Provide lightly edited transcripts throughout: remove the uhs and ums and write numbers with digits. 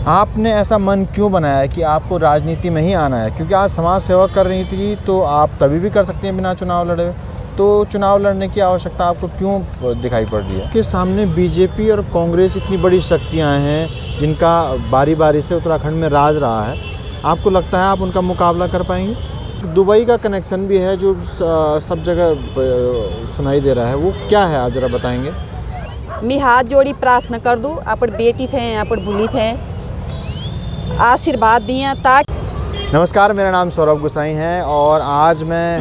आपने ऐसा मन क्यों बनाया है कि आपको राजनीति में ही आना है? क्योंकि आज समाज सेवा कर रही थी तो आप तभी भी कर सकती हैं बिना चुनाव लड़े हुए, तो चुनाव लड़ने की आवश्यकता आपको क्यों दिखाई पड़ रही है? के सामने बीजेपी और कांग्रेस इतनी बड़ी शक्तियां हैं जिनका बारी बारी से उत्तराखंड में राज रहा है, आपको लगता है आप उनका मुकाबला कर पाएंगे? दुबई का कनेक्शन भी है जो सब जगह सुनाई दे रहा है, वो क्या है आप ज़रा बताएंगे? मैं हाथ जोड़ी प्रार्थना कर दूँ, अपन बेटी थे, अपन बुली थे, आशीर्वाद दिए ताकि। नमस्कार, मेरा नाम सौरभ गुसाई है और आज मैं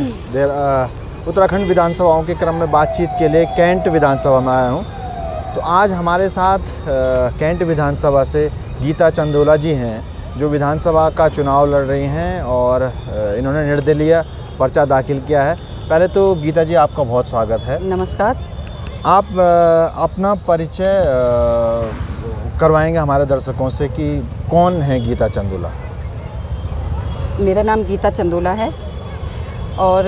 उत्तराखंड विधानसभाओं के क्रम में बातचीत के लिए कैंट विधानसभा में आया हूँ। तो आज हमारे साथ कैंट विधानसभा से गीता चंदोला जी हैं जो विधानसभा का चुनाव लड़ रही हैं और इन्होंने निर्दलीय पर्चा दाखिल किया है। पहले तो गीता जी आपका बहुत स्वागत है। नमस्कार। आप अपना परिचय करवाएंगे हमारे दर्शकों से कि कौन है गीता चंदोला? मेरा नाम गीता चंदोला है और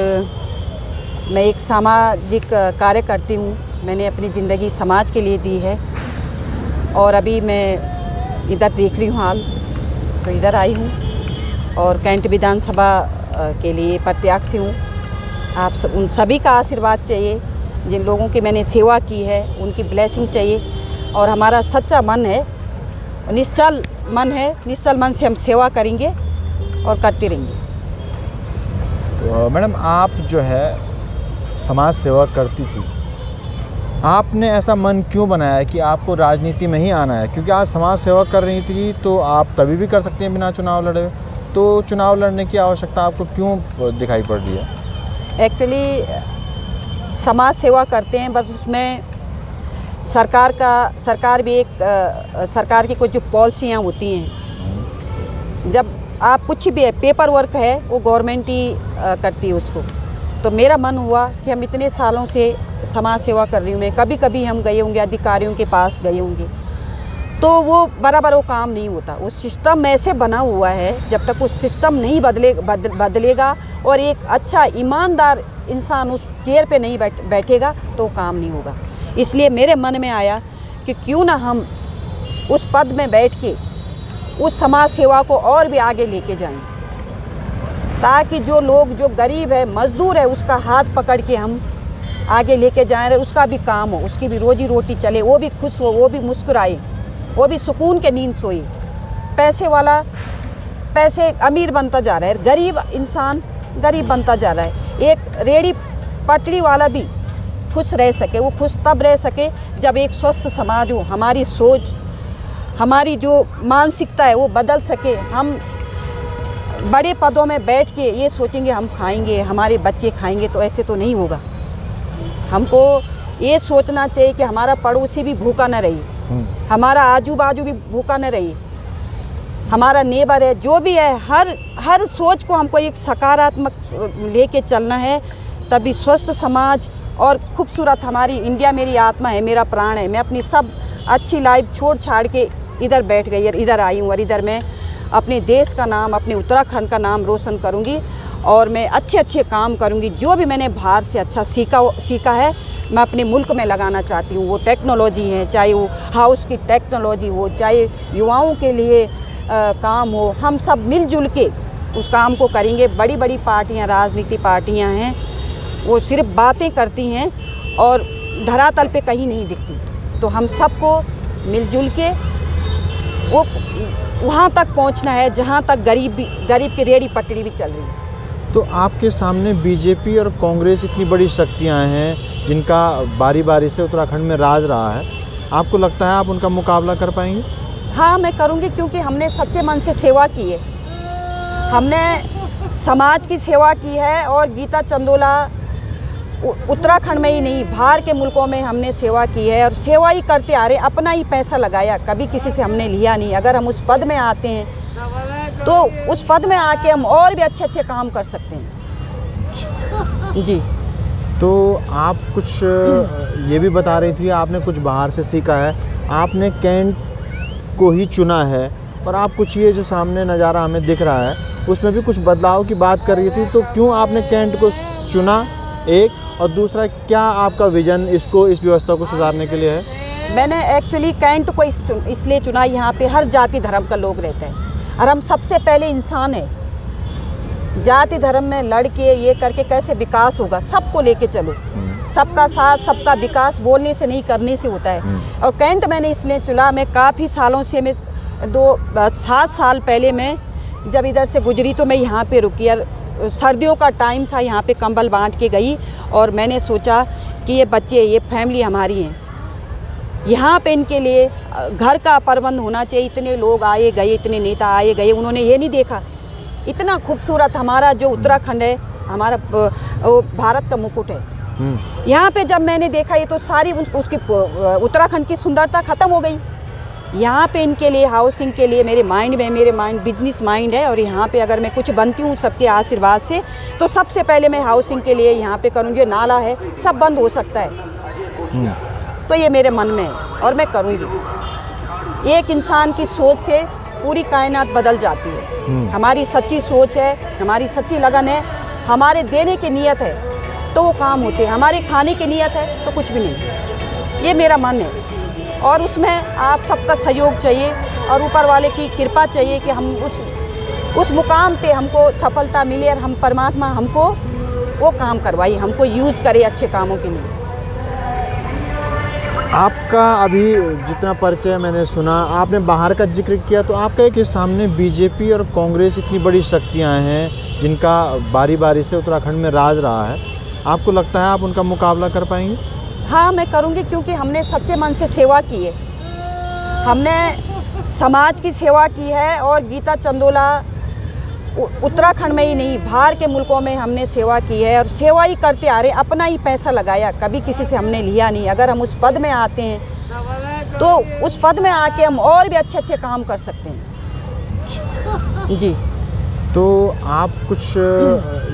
मैं एक सामाजिक कार्य करती हूँ। मैंने अपनी ज़िंदगी समाज के लिए दी है और अभी मैं इधर देख रही हूँ हाल, तो इधर आई हूँ और कैंट विधानसभा के लिए प्रत्याशी हूँ। आप उन सभी का आशीर्वाद चाहिए, जिन लोगों की मैंने सेवा की है उनकी ब्लेसिंग चाहिए और हमारा सच्चा मन है, निश्चल मन है, निश्चल मन से हम सेवा करेंगे और करते रहेंगे। तो मैडम, आप जो है समाज सेवा करती थी, आपने ऐसा मन क्यों बनाया है कि आपको राजनीति में ही आना है? क्योंकि आज समाज सेवा कर रही थी तो आप तभी भी कर सकती हैं बिना चुनाव लड़े हुए, तो चुनाव लड़ने की आवश्यकता आपको क्यों दिखाई पड़ रही है? एक्चुअली समाज सेवा करते हैं, बस उसमें सरकार भी एक सरकार की कुछ जो पॉलिसियाँ होती हैं, जब आप कुछ भी है पेपर वर्क है वो गवर्नमेंट ही करती है उसको। तो मेरा मन हुआ कि हम इतने सालों से समाज सेवा कर रही हूँ, मैं कभी कभी हम गए होंगे अधिकारियों के पास गए होंगे, तो वो बराबर वो काम नहीं होता। वो सिस्टम ऐसे बना हुआ है, जब तक वो सिस्टम नहीं बदलेगा और एक अच्छा ईमानदार इंसान उस चेयर पे नहीं बैठेगा तो काम नहीं होगा। इसलिए मेरे मन में आया कि क्यों ना हम उस पद में बैठ के उस समाज सेवा को और भी आगे लेके जाएं, ताकि जो लोग जो गरीब है, मजदूर है, उसका हाथ पकड़ के हम आगे लेके जाएं, उसका भी काम हो, उसकी भी रोजी रोटी चले, वो भी खुश हो, वो भी मुस्कुराए, वो भी सुकून के नींद सोए। पैसे वाला पैसे अमीर बनता जा रहा है, गरीब इंसान गरीब बनता जा रहा है। एक रेड़ी पटरी वाला भी खुश रह सके, वो खुश तब रह सके जब एक स्वस्थ समाज हो, हमारी सोच, हमारी जो मानसिकता है वो बदल सके। हम बड़े पदों में बैठ के ये सोचेंगे हम खाएंगे, हमारे बच्चे खाएंगे, तो ऐसे तो नहीं होगा। हमको ये सोचना चाहिए कि हमारा पड़ोसी भी भूखा न रही, हमारा आजू बाजू भी भूखा न रही, हमारा नेबर है, जो भी है, हर सोच को हमको एक सकारात्मक लेके चलना है, तभी स्वस्थ समाज और खूबसूरत हमारी इंडिया मेरी आत्मा है, मेरा प्राण है। मैं अपनी सब अच्छी लाइफ छोड़ छाड़ के इधर बैठ गई और इधर आई हूँ और इधर मैं अपने देश का नाम, अपने उत्तराखंड का नाम रोशन करूँगी और मैं अच्छे काम करूँगी। जो भी मैंने बाहर से अच्छा सीखा है मैं अपने मुल्क में लगाना चाहती हूँ। वो टेक्नोलॉजी है, चाहे वो हाउस की टेक्नोलॉजी हो, चाहे युवाओं के लिए काम हो, हम सब मिलजुल के उस काम को करेंगे। बड़ी बड़ी पार्टियाँ, राजनीति पार्टियाँ हैं, वो सिर्फ बातें करती हैं और धरातल पे कहीं नहीं दिखती। तो हम सबको मिलजुल के वो वहाँ तक पहुँचना है जहाँ तक गरीब की रेड़ी पटड़ी भी चल रही है। तो आपके सामने बीजेपी और कांग्रेस इतनी बड़ी शक्तियां हैं जिनका बारी बारी से उत्तराखंड में राज रहा है, आपको लगता है आप उनका मुकाबला कर पाएंगे? हाँ, मैं करूँगी, क्योंकि हमने सच्चे मन से सेवा की है, हमने समाज की सेवा की है। और गीता चंदोला उत्तराखंड में ही नहीं, बाहर के मुल्कों में हमने सेवा की है और सेवा ही करते आ रहे, अपना ही पैसा लगाया, कभी किसी से हमने लिया नहीं। अगर हम उस पद में आते हैं तो उस पद में आके हम और भी अच्छे काम कर सकते हैं। जी, तो आप कुछ ये भी बता रही थी, आपने कुछ बाहर से सीखा है, आपने कैंट को ही चुना है और आप कुछ ये जो सामने नज़ारा हमें दिख रहा है उसमें भी कुछ बदलाव की बात कर रही थी, तो क्यों आपने कैंट को चुना, एक, और दूसरा क्या आपका विज़न इस व्यवस्था को सुधारने के लिए है? मैंने एक्चुअली कैंट को इसलिए चुना, यहाँ पे हर जाति धर्म का लोग रहते हैं और हम सबसे पहले इंसान हैं। जाति धर्म में लड़ के ये करके कैसे विकास होगा, सबको लेके चलो, सबका साथ सबका विकास बोलने से नहीं करने से होता है। और कैंट मैंने इसलिए चुना, मैं काफ़ी सालों से, मैं 7 साल पहले मैं जब इधर से गुजरी तो मैं यहाँ पे रुकी और सर्दियों का टाइम था, यहाँ पे कंबल बांट के गई और मैंने सोचा कि ये बच्चे, ये फैमिली हमारी हैं, यहाँ पे इनके लिए घर का प्रबंध होना चाहिए। इतने लोग आए गए, इतने नेता आए गए, उन्होंने ये नहीं देखा इतना खूबसूरत हमारा जो उत्तराखंड है, हमारा वो भारत का मुकुट है। यहाँ पे जब मैंने देखा ये तो सारी उसकी उत्तराखंड की सुंदरता ख़त्म हो गई। यहाँ पे इनके लिए हाउसिंग के लिए मेरे माइंड बिजनेस माइंड है और यहाँ पे अगर मैं कुछ बनती हूँ सबके आशीर्वाद से तो सबसे पहले मैं हाउसिंग के लिए यहाँ पे करूँ। जो नाला है सब बंद हो सकता है, तो ये मेरे मन में है और मैं करूँगी। एक इंसान की सोच से पूरी कायनात बदल जाती है। हमारी सच्ची सोच है, हमारी सच्ची लगन है, हमारे देने की नीयत है तो वो काम होते हैं, हमारे खाने की नीयत है तो कुछ भी नहीं। ये मेरा मन है और उसमें आप सबका सहयोग चाहिए और ऊपर वाले की कृपा चाहिए कि हम उस मुकाम पे हमको सफलता मिले और हम परमात्मा हमको वो काम करवाइए, हमको यूज़ करे अच्छे कामों के लिए। आपका अभी जितना परिचय मैंने सुना, आपने बाहर का जिक्र किया, तो आपका एक सामने बीजेपी और कांग्रेस इतनी बड़ी शक्तियां हैं जिनका बारी बारी से उत्तराखंड में राज रहा है, आपको लगता है आप उनका मुकाबला कर पाएंगे? हाँ, मैं करूँगी क्योंकि हमने सच्चे मन से सेवा की है, हमने समाज की सेवा की है और गीता चंदोला उत्तराखंड में ही नहीं बाहर के मुल्कों में हमने सेवा की है और सेवा ही करते आ रहे, अपना ही पैसा लगाया, कभी किसी से हमने लिया नहीं। अगर हम उस पद में आते हैं तो उस पद में आके हम और भी अच्छे अच्छे काम कर सकते हैं। जी, तो आप कुछ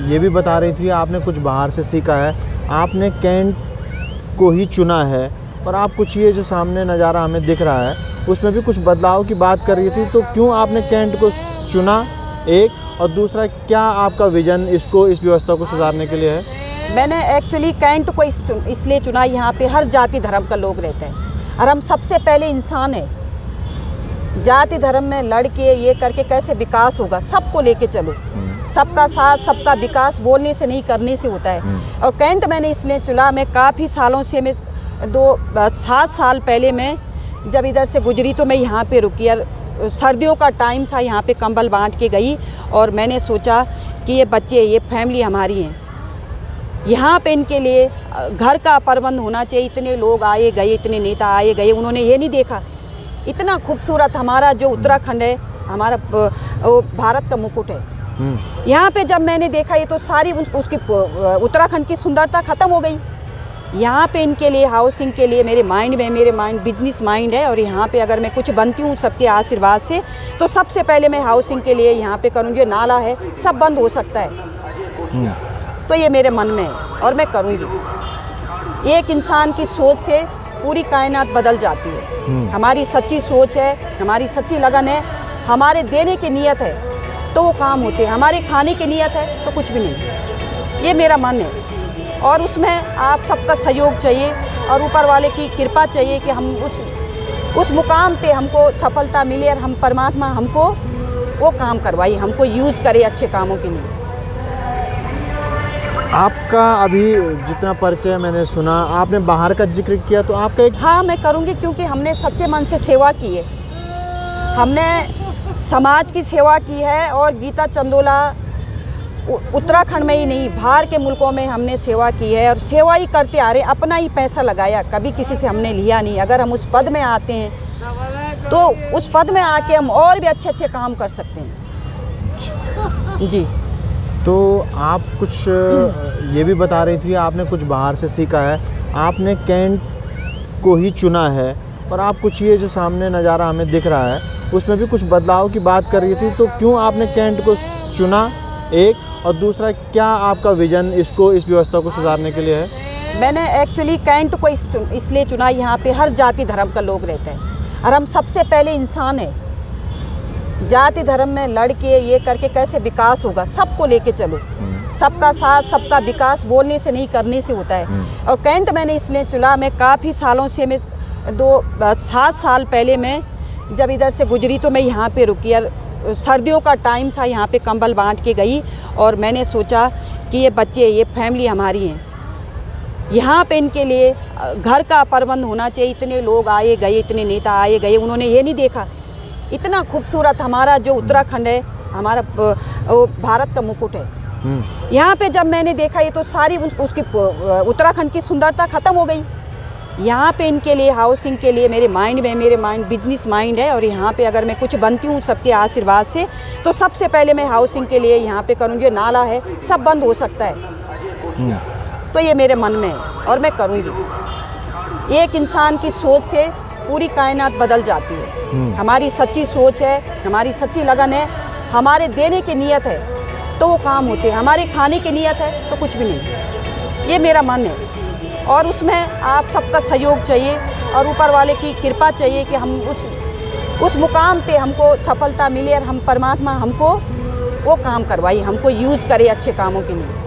ये भी बता रही थी आपने कुछ बाहर से सीखा है, आपने कैंट को ही चुना है और आप कुछ ये जो सामने नज़ारा हमें दिख रहा है उसमें भी कुछ बदलाव की बात कर रही थी, तो क्यों आपने कैंट को चुना, एक, और दूसरा क्या आपका विज़न इस व्यवस्था को सुधारने के लिए है? मैंने एक्चुअली कैंट को इसलिए चुना, यहाँ पे हर जाति धर्म का लोग रहते हैं और हम सबसे पहले इंसान हैं। जाति धर्म में लड़ के ये करके कैसे विकास होगा, सबको लेके चलो, सबका साथ सबका विकास बोलने से नहीं करने से होता है। और कैंट मैंने इसलिए चुना, मैं काफ़ी सालों से, मैं 7 साल पहले मैं जब इधर से गुजरी तो मैं यहाँ पे रुकी और सर्दियों का टाइम था, यहाँ पे कंबल बांट के गई और मैंने सोचा कि ये बच्चे, ये फैमिली हमारी हैं, यहाँ पे इनके लिए घर का प्रबंध होना चाहिए। इतने लोग आए गए, इतने नेता आए गए, उन्होंने ये नहीं देखा इतना खूबसूरत हमारा जो उत्तराखंड है, हमारा वो भारत का मुकुट है। यहाँ पे जब मैंने देखा ये तो सारी उसकी उत्तराखंड की सुंदरता ख़त्म हो गई। यहाँ पे इनके लिए हाउसिंग के लिए मेरे माइंड बिजनेस माइंड है और यहाँ पे अगर मैं कुछ बनती हूँ सबके आशीर्वाद से तो सबसे पहले मैं हाउसिंग के लिए यहाँ पे करूँ। जो नाला है सब बंद हो सकता है, तो ये मेरे मन में है और मैं करूँगी। एक इंसान की सोच से पूरी कायनात बदल जाती है। हमारी सच्ची सोच है, हमारी सच्ची लगन है, हमारे देने की नीयत है तो वो काम होते हैं, हमारे खाने की नीयत है तो कुछ भी नहीं। ये मेरा मन है और उसमें आप सबका सहयोग चाहिए और ऊपर वाले की कृपा चाहिए कि हम उस मुकाम पे हमको सफलता मिले और हम परमात्मा हमको वो काम करवाइए, हमको यूज़ करे अच्छे कामों के लिए। आपका अभी जितना परिचय मैंने सुना, आपने बाहर का जिक्र किया, तो आपका एक, हाँ, मैं करूँगी क्योंकि हमने सच्चे मन से सेवा की है, हमने समाज की सेवा की है और गीता चंदोला उत्तराखंड में ही नहीं बाहर के मुल्कों में हमने सेवा की है और सेवा ही करते आ रहे, अपना ही पैसा लगाया, कभी किसी से हमने लिया नहीं। अगर हम उस पद में आते हैं तो उस पद में आके हम और भी अच्छे अच्छे काम कर सकते हैं। जी, तो आप कुछ ये भी बता रही थी आपने कुछ बाहर से सीखा है, आपने कैंट को ही चुना है और आप कुछ ये जो सामने नज़ारा हमें दिख रहा है उसमें भी कुछ बदलाव की बात कर रही थी, तो क्यों आपने कैंट को चुना, एक, और दूसरा क्या आपका विज़न इस व्यवस्था को सुधारने के लिए है? मैंने एक्चुअली कैंट को इसलिए चुना, यहाँ पे हर जाति धर्म का लोग रहते हैं और हम सबसे पहले इंसान हैं। जाति धर्म में लड़ के ये करके कैसे विकास होगा, सबको लेके चलो, सबका साथ सबका विकास बोलने से नहीं करने से होता है। और कैंट मैंने इसलिए चुना, मैं काफ़ी सालों से, मैं 7 साल पहले मैं जब इधर से गुजरी तो मैं यहाँ पे रुकी और सर्दियों का टाइम था, यहाँ पे कंबल बांट के गई और मैंने सोचा कि ये बच्चे, ये फैमिली हमारी है, यहाँ पे इनके लिए घर का प्रबंध होना चाहिए। इतने लोग आए गए, इतने नेता आए गए, उन्होंने ये नहीं देखा इतना खूबसूरत हमारा जो उत्तराखंड है, हमारा वो भारत का मुकुट है। यहाँ पे जब मैंने देखा ये तो सारी उसकी उत्तराखंड की सुंदरता ख़त्म हो गई। यहाँ पे इनके लिए हाउसिंग के लिए मेरे माइंड बिजनेस माइंड है और यहाँ पे अगर मैं कुछ बनती हूँ सबके आशीर्वाद से तो सबसे पहले मैं हाउसिंग के लिए यहाँ पे करूँगी। जो नाला है सब बंद हो सकता है तो ये मेरे मन में है और मैं करूँगी। एक इंसान की सोच से पूरी कायनात बदल जाती है। हमारी सच्ची सोच है, हमारी सच्ची लगन है, हमारे देने की नीयत है तो वो काम होते हैं, हमारे खाने की नीयत है तो कुछ भी नहीं। ये मेरा मन है और उसमें आप सबका सहयोग चाहिए और ऊपर वाले की कृपा चाहिए कि हम उस मुकाम पे हमको सफलता मिले और हम परमात्मा हमको वो काम करवाइए, हमको यूज़ करे अच्छे कामों के लिए।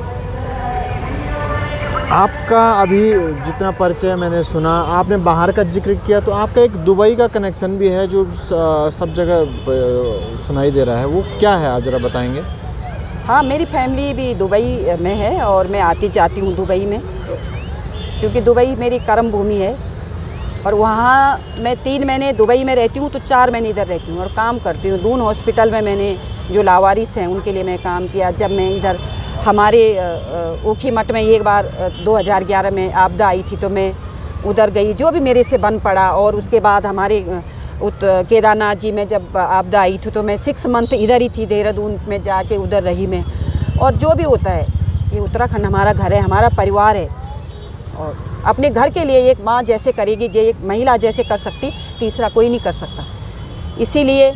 आपका अभी जितना परिचय मैंने सुना, आपने बाहर का जिक्र किया, तो आपका एक दुबई का कनेक्शन भी है जो सब जगह सुनाई दे रहा है, वो क्या है आप ज़रा बताएंगे? हाँ, मेरी फैमिली भी दुबई में है और मैं आती जाती हूँ दुबई में, क्योंकि दुबई मेरी कर्म भूमि है और वहाँ मैं 3 महीने दुबई में रहती हूँ तो 4 महीने इधर रहती हूँ और काम करती हूँ। दून हॉस्पिटल में मैंने जो लावारिस हैं उनके लिए मैं काम किया। जब मैं इधर हमारे ऊखी मठ में एक बार 2011 में आपदा आई थी तो मैं उधर गई, जो भी मेरे से बन पड़ा। और उसके बाद हमारे केदारनाथ जी में जब आपदा आई थी तो मैं 6 मंथ इधर ही थी, देहरादून में जाके उधर रही मैं। और जो भी होता है, ये उत्तराखंड हमारा घर है, हमारा परिवार है और अपने घर के लिए एक माँ जैसे करेगी, जो एक महिला जैसे कर सकती, तीसरा कोई नहीं कर सकता। इसीलिए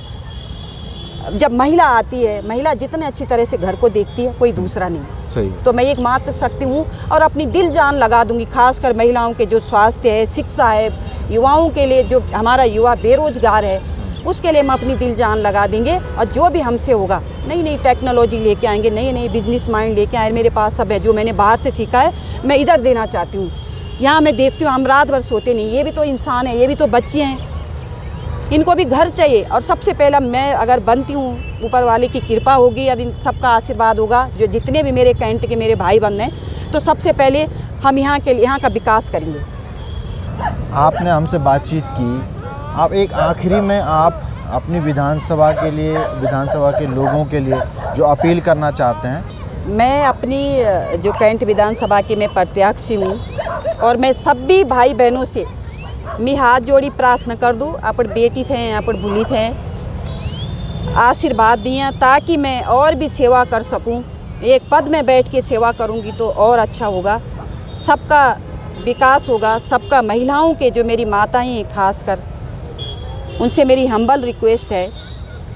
जब महिला आती है, महिला जितने अच्छी तरह से घर को देखती है कोई दूसरा नहीं। सही। तो मैं एक मात्र शक्ति हूँ और अपनी दिल जान लगा दूंगी, खासकर महिलाओं के जो स्वास्थ्य है, शिक्षा है, युवाओं के लिए, जो हमारा युवा बेरोजगार है उसके लिए हम अपनी दिल जान लगा देंगे। और जो भी हमसे होगा, नई नई टेक्नोलॉजी लेके आएंगे, नई नई बिजनेस माइंड लेके आए। मेरे पास सब है जो मैंने बाहर से सीखा है, मैं इधर देना चाहती हूँ। यहाँ मैं देखती हूँ हम रात भर सोते नहीं, ये भी तो इंसान है, ये भी तो बच्चे हैं, इनको भी घर चाहिए। और सबसे पहला मैं अगर बनती हूँ, ऊपर वाले की कृपा होगी और इन सबका आशीर्वाद होगा, जो जितने भी मेरे कैंट के मेरे भाई बंद हैं, तो सबसे पहले हम यहाँ का विकास करेंगे। आपने हमसे बातचीत की, आप एक आखिरी में आप अपनी विधानसभा के लिए, विधानसभा के लोगों के लिए जो अपील करना चाहते हैं? मैं अपनी जो कैंट विधानसभा की मैं प्रत्याशी हूँ और मैं सभी भाई बहनों से मैं हाथ जोड़ी प्रार्थना कर दूँ, अपन बेटी थे, अपन भूली थे, आशीर्वाद दिए ताकि मैं और भी सेवा कर सकूँ। एक पद में बैठ के सेवा करूँगी तो और अच्छा होगा, सबका विकास होगा, सबका। महिलाओं के जो मेरी माताएं हैं खासकर, उनसे मेरी हम्बल रिक्वेस्ट है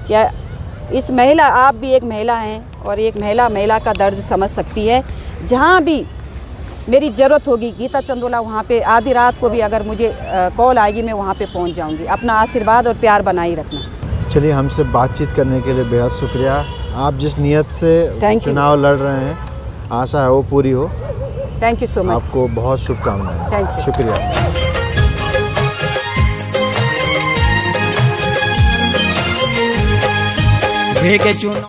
कि इस महिला, आप भी एक महिला हैं और एक महिला का दर्द समझ सकती है। जहाँ भी मेरी ज़रूरत होगी, गीता चंदोला वहाँ पे आधी रात को भी अगर मुझे कॉल आएगी मैं वहाँ पे पहुँच जाऊँगी। अपना आशीर्वाद और प्यार बनाए रखना। चलिए, हमसे बातचीत करने के लिए बेहद शुक्रिया। आप जिस नीयत से चुनाव लड़ रहे हैं, आशा है वो पूरी हो। Thank you so much. आपको बहुत शुभकामनाएं। Thank you. शुक्रिया।